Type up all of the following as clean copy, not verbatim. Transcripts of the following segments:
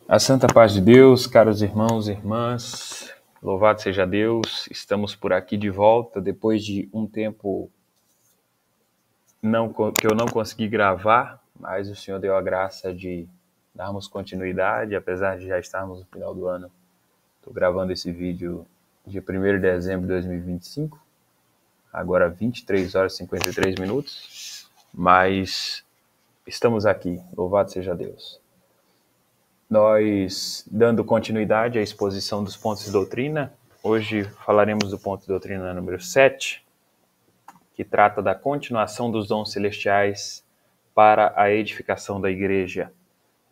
A santa paz de Deus, caros irmãos e irmãs, louvado seja Deus, estamos por aqui de volta depois de um tempo que eu não consegui gravar, mas o Senhor deu a graça de darmos continuidade, apesar de já estarmos no final do ano. Estou gravando esse vídeo de 1º de dezembro de 2025, agora 23 horas e 53 minutos, mas estamos aqui, louvado seja Deus. Nós, dando continuidade à exposição dos pontos de doutrina, hoje falaremos do ponto de doutrina número 7, que trata da continuação dos dons celestiais para a edificação da igreja.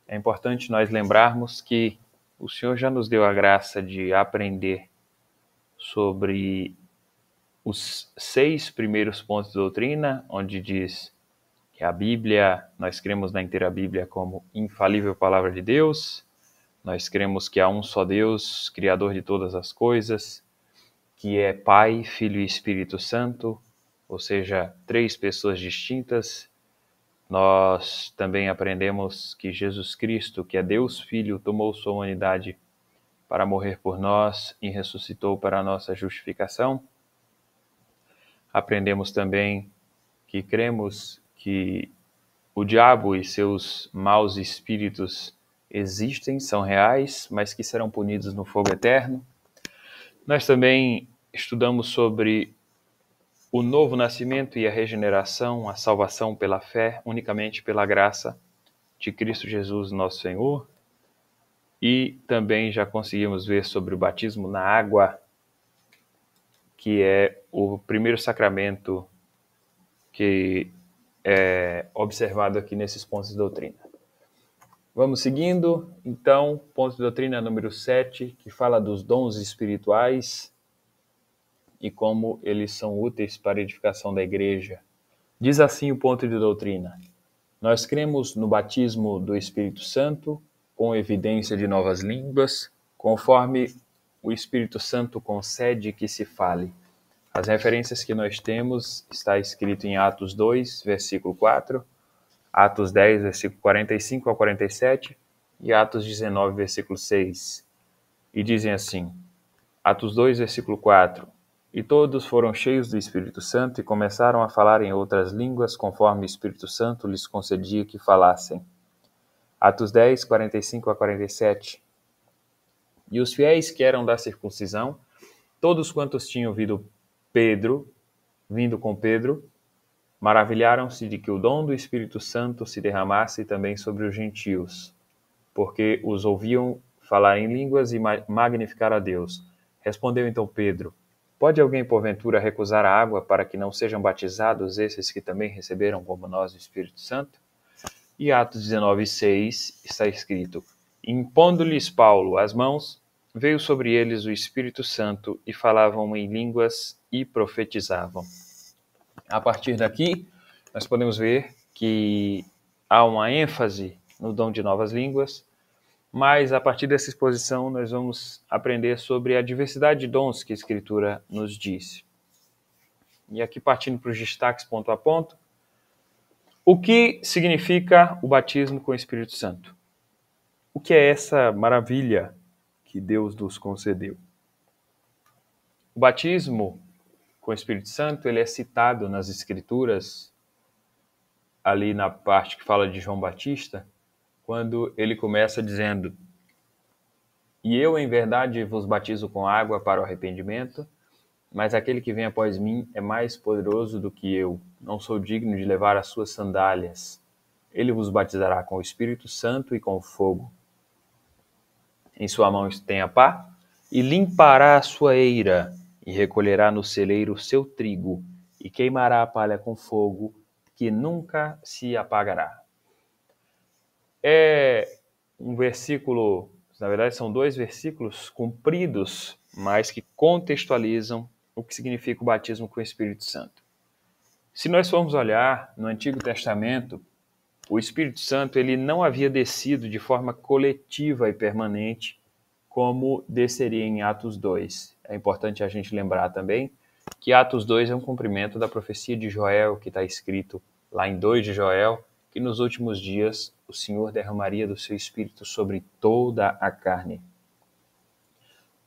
É importante nós lembrarmos que o Senhor já nos deu a graça de aprender sobre os 6 primeiros pontos de doutrina, onde diz que a Bíblia, nós cremos na inteira Bíblia como infalível palavra de Deus. Nós cremos que há um só Deus, Criador de todas as coisas, que é Pai, Filho e Espírito Santo, ou seja, 3 pessoas distintas. Nós também aprendemos que Jesus Cristo, que é Deus Filho, tomou sua humanidade para morrer por nós e ressuscitou para a nossa justificação. Aprendemos também que cremos que o diabo e seus maus espíritos existem, são reais, mas que serão punidos no fogo eterno. Nós também estudamos sobre o novo nascimento e a regeneração, a salvação pela fé, unicamente pela graça de Cristo Jesus, nosso Senhor. E também já conseguimos ver sobre o batismo na água, que é o primeiro sacramento que é observado aqui nesses pontos de doutrina. Vamos seguindo, então, ponto de doutrina número 7, que fala dos dons espirituais e como eles são úteis para a edificação da igreja. Diz assim o ponto de doutrina: nós cremos no batismo do Espírito Santo, com evidência de novas línguas, conforme o Espírito Santo concede que se fale. As referências que nós temos está escrito em Atos 2, versículo 4, Atos 10, versículo 45 ao 47 e Atos 19, versículo 6. E dizem assim, Atos 2, versículo 4, e todos foram cheios do Espírito Santo e começaram a falar em outras línguas, conforme o Espírito Santo lhes concedia que falassem. Atos 10, 45 a 47. E os fiéis que eram da circuncisão, todos quantos tinham vindo com Pedro, maravilharam-se de que o dom do Espírito Santo se derramasse também sobre os gentios, porque os ouviam falar em línguas e magnificar a Deus. Respondeu então Pedro, pode alguém porventura recusar a água para que não sejam batizados esses que também receberam como nós o Espírito Santo? E Atos 19, 6 está escrito, impondo-lhes Paulo as mãos, veio sobre eles o Espírito Santo e falavam em línguas e profetizavam. A partir daqui, nós podemos ver que há uma ênfase no dom de novas línguas, mas a partir dessa exposição nós vamos aprender sobre a diversidade de dons que a Escritura nos diz. E aqui partindo para os destaques ponto a ponto, o que significa o batismo com o Espírito Santo? O que é essa maravilha que Deus nos concedeu? O batismo com o Espírito Santo, ele é citado nas Escrituras, ali na parte que fala de João Batista, quando ele começa dizendo, e eu em verdade vos batizo com água para o arrependimento, mas aquele que vem após mim é mais poderoso do que eu, não sou digno de levar as suas sandálias. Ele vos batizará com o Espírito Santo e com fogo. Em sua mão tem a pá, e limpará a sua eira, e recolherá no celeiro o seu trigo, e queimará a palha com fogo, que nunca se apagará. É um versículo, na verdade são 2 versículos compridos, mas que contextualizam o que significa o batismo com o Espírito Santo. Se nós formos olhar no Antigo Testamento, o Espírito Santo ele não havia descido de forma coletiva e permanente, como desceria em Atos 2. É importante a gente lembrar também que Atos 2 é um cumprimento da profecia de Joel, que está escrito lá em 2 de Joel, que nos últimos dias o Senhor derramaria do seu Espírito sobre toda a carne.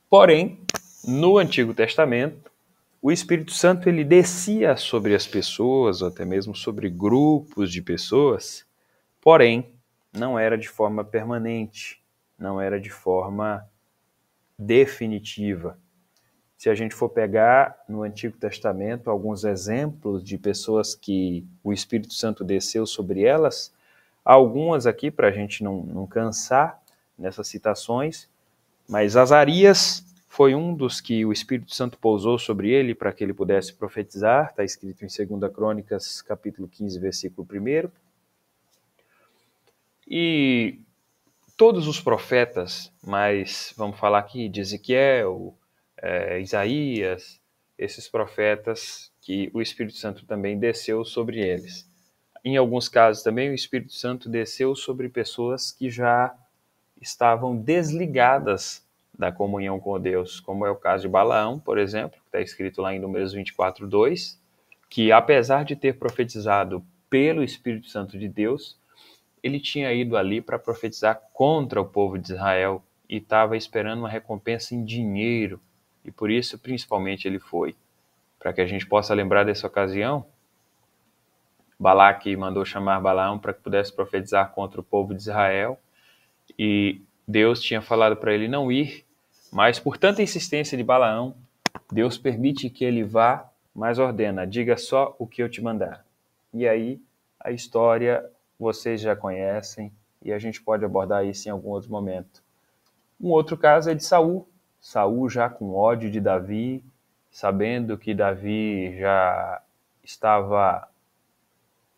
Porém, no Antigo Testamento, o Espírito Santo ele descia sobre as pessoas, ou até mesmo sobre grupos de pessoas, porém, não era de forma permanente, não era de forma definitiva. Se a gente for pegar no Antigo Testamento alguns exemplos de pessoas que o Espírito Santo desceu sobre elas, algumas aqui, para a gente não cansar nessas citações, mas Azarias foi um dos que o Espírito Santo pousou sobre ele para que ele pudesse profetizar, está escrito em 2 Crônicas, capítulo 15, versículo 1. E todos os profetas, mas vamos falar aqui de Ezequiel, Isaías, esses profetas que o Espírito Santo também desceu sobre eles. Em alguns casos também o Espírito Santo desceu sobre pessoas que já estavam desligadas da comunhão com Deus, como é o caso de Balaão, por exemplo, que está escrito lá em Números 24:2, que apesar de ter profetizado pelo Espírito Santo de Deus, ele tinha ido ali para profetizar contra o povo de Israel e estava esperando uma recompensa em dinheiro, e por isso, principalmente, ele foi. Para que a gente possa lembrar dessa ocasião, Balaque mandou chamar Balaão para que pudesse profetizar contra o povo de Israel, e Deus tinha falado para ele não ir, mas por tanta insistência de Balaão, Deus permite que ele vá, mas ordena, diga só o que eu te mandar. E aí, a história vocês já conhecem, e a gente pode abordar isso em algum outro momento. Um outro caso é de Saul. Saul já com ódio de Davi, sabendo que Davi já estava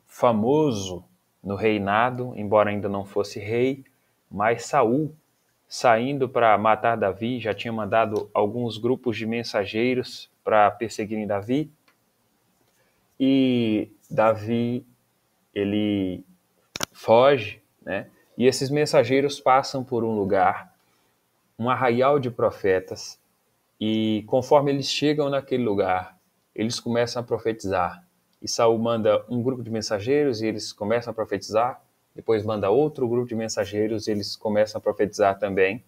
famoso no reinado, embora ainda não fosse rei, mas Saul, saindo para matar Davi, já tinha mandado alguns grupos de mensageiros para perseguirem Davi, e Davi, ele foge, né? E esses mensageiros passam por um lugar, um arraial de profetas, e conforme eles chegam naquele lugar, eles começam a profetizar. E Saul manda um grupo de mensageiros e eles começam a profetizar, depois manda outro grupo de mensageiros e eles começam a profetizar também.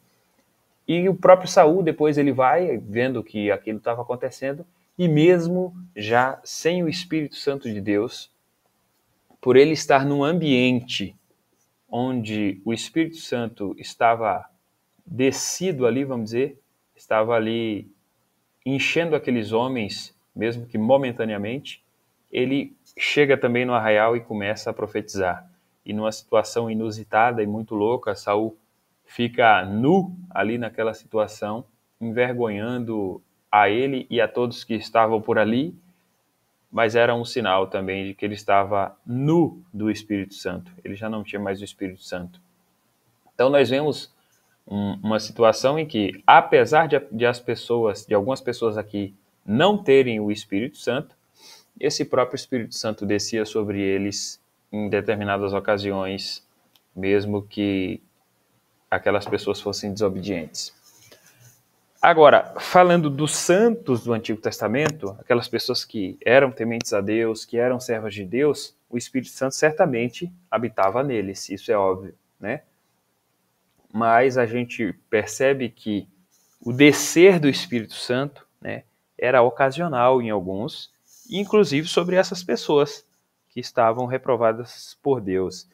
E o próprio Saul, depois ele vai vendo que aquilo estava acontecendo, e mesmo já sem o Espírito Santo de Deus, por ele estar num ambiente onde o Espírito Santo estava descido ali, vamos dizer, estava ali enchendo aqueles homens, mesmo que momentaneamente, ele chega também no arraial e começa a profetizar. E numa situação inusitada e muito louca, Saul fica nu ali naquela situação, envergonhando a ele e a todos que estavam por ali, mas era um sinal também de que ele estava nu do Espírito Santo. Ele já não tinha mais o Espírito Santo. Então nós vemos uma situação em que, apesar de algumas pessoas aqui não terem o Espírito Santo, esse próprio Espírito Santo descia sobre eles em determinadas ocasiões, mesmo que aquelas pessoas fossem desobedientes. Agora, falando dos santos do Antigo Testamento, aquelas pessoas que eram tementes a Deus, que eram servas de Deus, o Espírito Santo certamente habitava neles, isso é óbvio, né? Mas a gente percebe que o descer do Espírito Santo, né, era ocasional em alguns, inclusive sobre essas pessoas que estavam reprovadas por Deus.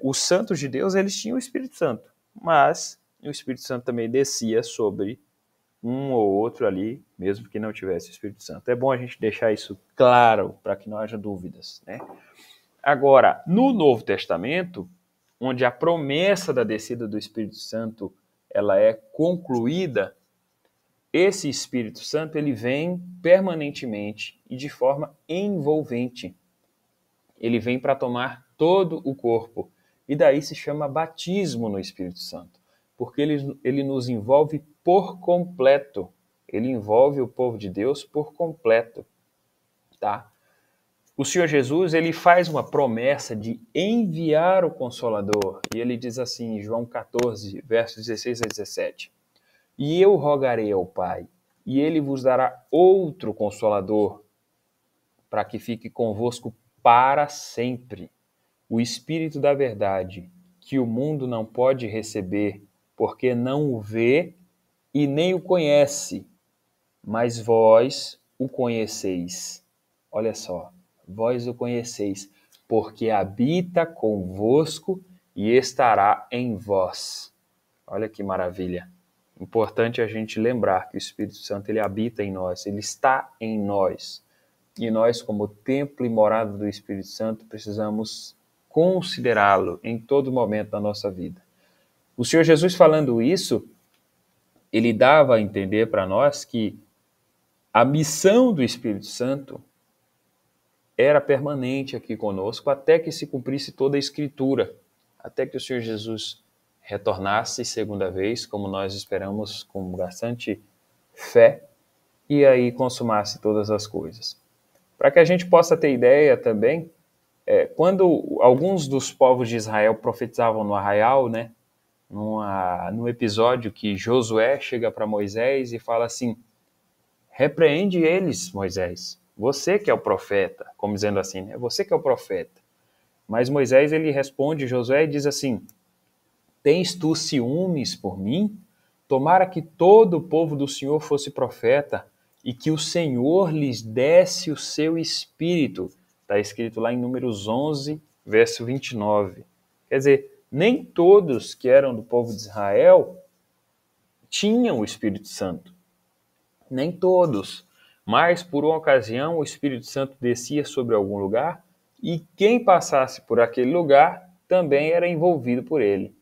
Os santos de Deus, eles tinham o Espírito Santo, mas o Espírito Santo também descia sobre um ou outro ali, mesmo que não tivesse o Espírito Santo. É bom a gente deixar isso claro, para que não haja dúvidas, né? Agora, no Novo Testamento, onde a promessa da descida do Espírito Santo ela é concluída, esse Espírito Santo ele vem permanentemente e de forma envolvente. Ele vem para tomar todo o corpo. E daí se chama batismo no Espírito Santo, porque ele nos envolve por completo. Ele envolve o povo de Deus por completo, tá? O Senhor Jesus, ele faz uma promessa de enviar o Consolador. E ele diz assim em João 14, versos 16 a 17. E eu rogarei ao Pai, e ele vos dará outro Consolador, para que fique convosco para sempre. o Espírito da verdade, que o mundo não pode receber, porque não o vê e nem o conhece, mas vós o conheceis. Olha só, vós o conheceis, porque habita convosco e estará em vós. Olha que maravilha. Importante a gente lembrar que o Espírito Santo ele habita em nós, ele está em nós. E nós, como templo e morada do Espírito Santo, precisamos considerá-lo em todo momento da nossa vida. O Senhor Jesus falando isso, ele dava a entender para nós que a missão do Espírito Santo era permanente aqui conosco até que se cumprisse toda a Escritura, até que o Senhor Jesus retornasse segunda vez, como nós esperamos com bastante fé, e aí consumasse todas as coisas. Para que a gente possa ter ideia também, quando alguns dos povos de Israel profetizavam no arraial, né, no episódio que Josué chega para Moisés e fala assim: repreende eles, Moisés, você que é o profeta, como dizendo assim, né? Você que é o profeta. Mas Moisés ele responde Josué e diz assim: tens tu ciúmes por mim? Tomara que todo o povo do Senhor fosse profeta e que o Senhor lhes desse o seu espírito. Está escrito lá em Números 11, verso 29. Quer dizer, nem todos que eram do povo de Israel tinham o Espírito Santo. Nem todos. Mas, por uma ocasião, o Espírito Santo descia sobre algum lugar e quem passasse por aquele lugar também era envolvido por ele.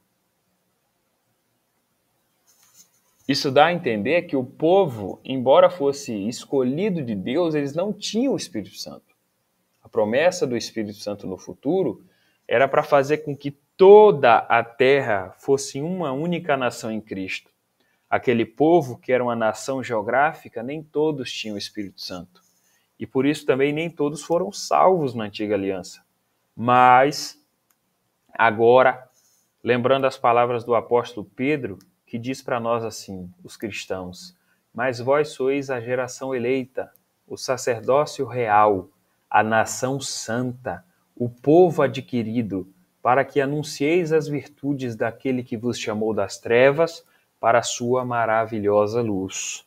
Isso dá a entender que o povo, embora fosse escolhido de Deus, eles não tinham o Espírito Santo. A promessa do Espírito Santo no futuro era para fazer com que toda a terra fosse uma única nação em Cristo. Aquele povo que era uma nação geográfica, nem todos tinham o Espírito Santo. E por isso também nem todos foram salvos na antiga aliança. Mas, agora, lembrando as palavras do apóstolo Pedro, que diz para nós assim, os cristãos: mas vós sois a geração eleita, o sacerdócio real, a nação santa, o povo adquirido, para que anuncieis as virtudes daquele que vos chamou das trevas para a sua maravilhosa luz.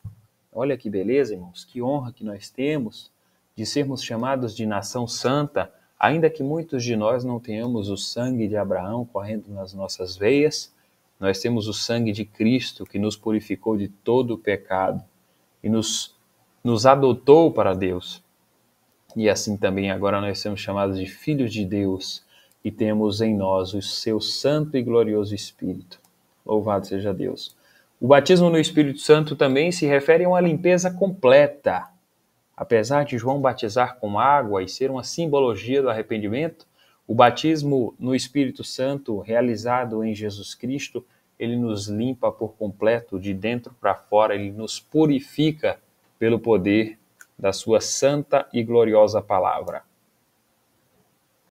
Olha que beleza, irmãos, que honra que nós temos de sermos chamados de nação santa, ainda que muitos de nós não tenhamos o sangue de Abraão correndo nas nossas veias. Nós temos o sangue de Cristo que nos purificou de todo o pecado e nos adotou para Deus. E assim também agora nós somos chamados de filhos de Deus e temos em nós o seu santo e glorioso Espírito. Louvado seja Deus. O batismo no Espírito Santo também se refere a uma limpeza completa. Apesar de João batizar com água e ser uma simbologia do arrependimento, o batismo no Espírito Santo, realizado em Jesus Cristo, ele nos limpa por completo, de dentro para fora, ele nos purifica pelo poder da sua santa e gloriosa palavra.